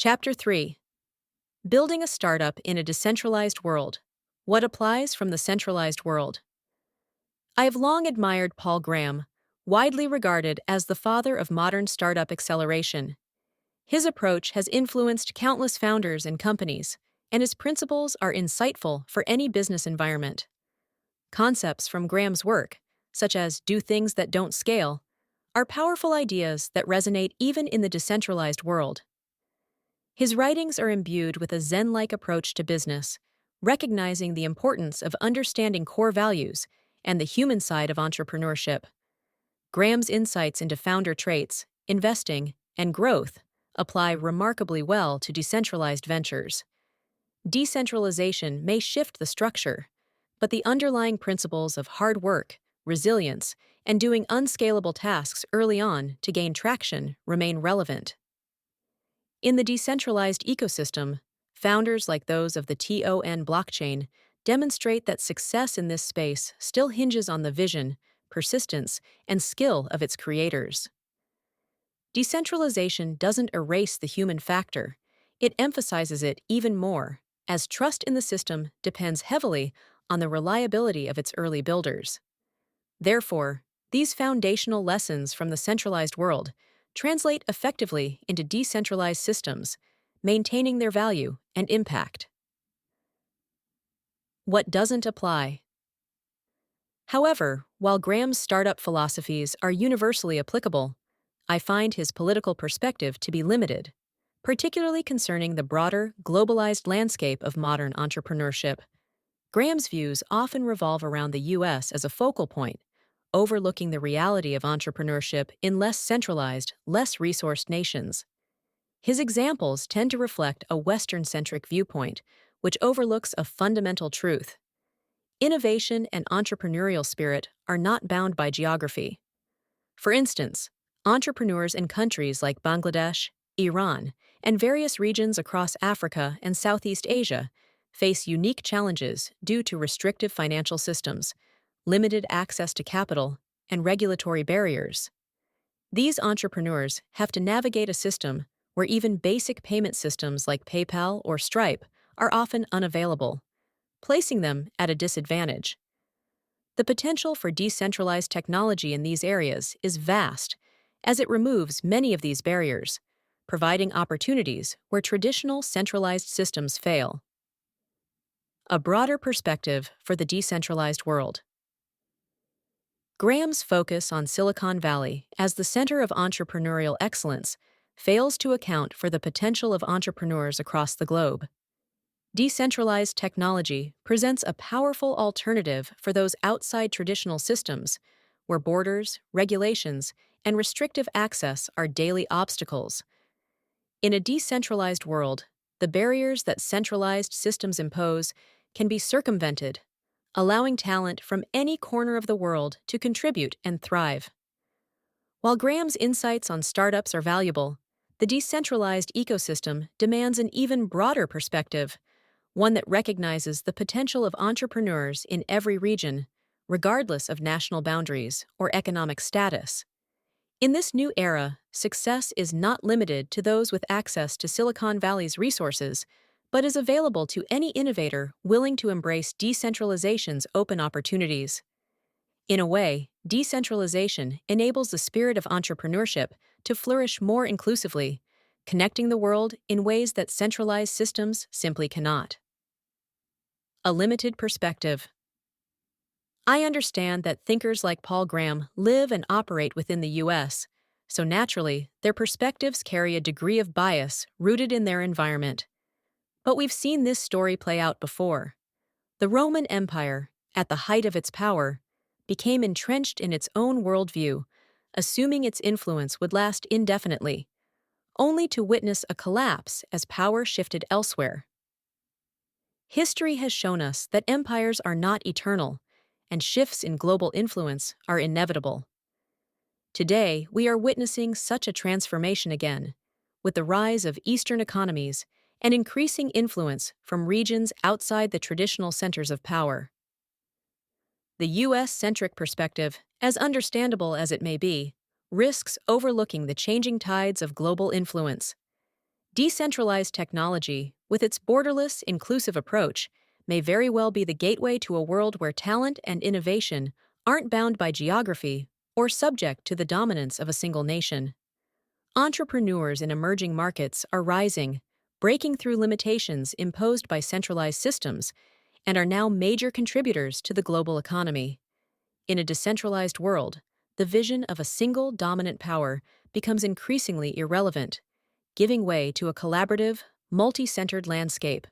Chapter 3. Building a Startup in a Decentralized World. What applies from the centralized world? I have long admired Paul Graham, widely regarded as the father of modern startup acceleration. His approach has influenced countless founders and companies, and his principles are insightful for any business environment. Concepts from Graham's work, such as do things that don't scale, are powerful ideas that resonate even in the decentralized world. His writings are imbued with a Zen-like approach to business, recognizing the importance of understanding core values and the human side of entrepreneurship. Graham's insights into founder traits, investing, and growth apply remarkably well to decentralized ventures. Decentralization may shift the structure, but the underlying principles of hard work, resilience, and doing unscalable tasks early on to gain traction remain relevant. In the decentralized ecosystem, founders like those of the TON blockchain demonstrate that success in this space still hinges on the vision, persistence, and skill of its creators. Decentralization doesn't erase the human factor, it emphasizes it even more, as trust in the system depends heavily on the reliability of its early builders. Therefore, these foundational lessons from the centralized world translate effectively into decentralized systems, maintaining their value and impact. What doesn't apply? However, while Graham's startup philosophies are universally applicable, I find his political perspective to be limited, particularly concerning the broader, globalized landscape of modern entrepreneurship. Graham's views often revolve around the U.S. as a focal point, overlooking the reality of entrepreneurship in less centralized, less resourced nations. His examples tend to reflect a Western-centric viewpoint, which overlooks a fundamental truth. Innovation and entrepreneurial spirit are not bound by geography. For instance, entrepreneurs in countries like Bangladesh, Iran, and various regions across Africa and Southeast Asia face unique challenges due to restrictive financial systems, limited access to capital, and regulatory barriers. These entrepreneurs have to navigate a system where even basic payment systems like PayPal or Stripe are often unavailable, placing them at a disadvantage. The potential for decentralized technology in these areas is vast, as it removes many of these barriers, providing opportunities where traditional centralized systems fail. A broader perspective for the decentralized world. Graham's focus on Silicon Valley as the center of entrepreneurial excellence fails to account for the potential of entrepreneurs across the globe. Decentralized technology presents a powerful alternative for those outside traditional systems, where borders, regulations, and restrictive access are daily obstacles. In a decentralized world, the barriers that centralized systems impose can be circumvented, allowing talent from any corner of the world to contribute and thrive. While Graham's insights on startups are valuable, the decentralized ecosystem demands an even broader perspective, one that recognizes the potential of entrepreneurs in every region, regardless of national boundaries or economic status. In this new era, success is not limited to those with access to Silicon Valley's resources, but is available to any innovator willing to embrace decentralization's open opportunities. In a way, decentralization enables the spirit of entrepreneurship to flourish more inclusively, connecting the world in ways that centralized systems simply cannot. A limited perspective. I understand that thinkers like Paul Graham live and operate within the U.S., so naturally, their perspectives carry a degree of bias rooted in their environment. But we've seen this story play out before. The Roman Empire, at the height of its power, became entrenched in its own worldview, assuming its influence would last indefinitely, only to witness a collapse as power shifted elsewhere. History has shown us that empires are not eternal, and shifts in global influence are inevitable. Today, we are witnessing such a transformation again, with the rise of Eastern economies and increasing influence from regions outside the traditional centers of power. The U.S.-centric perspective, as understandable as it may be, risks overlooking the changing tides of global influence. Decentralized technology, with its borderless, inclusive approach, may very well be the gateway to a world where talent and innovation aren't bound by geography or subject to the dominance of a single nation. Entrepreneurs in emerging markets are rising, breaking through limitations imposed by centralized systems, and are now major contributors to the global economy. In a decentralized world, the vision of a single dominant power becomes increasingly irrelevant, giving way to a collaborative, multi centered landscape.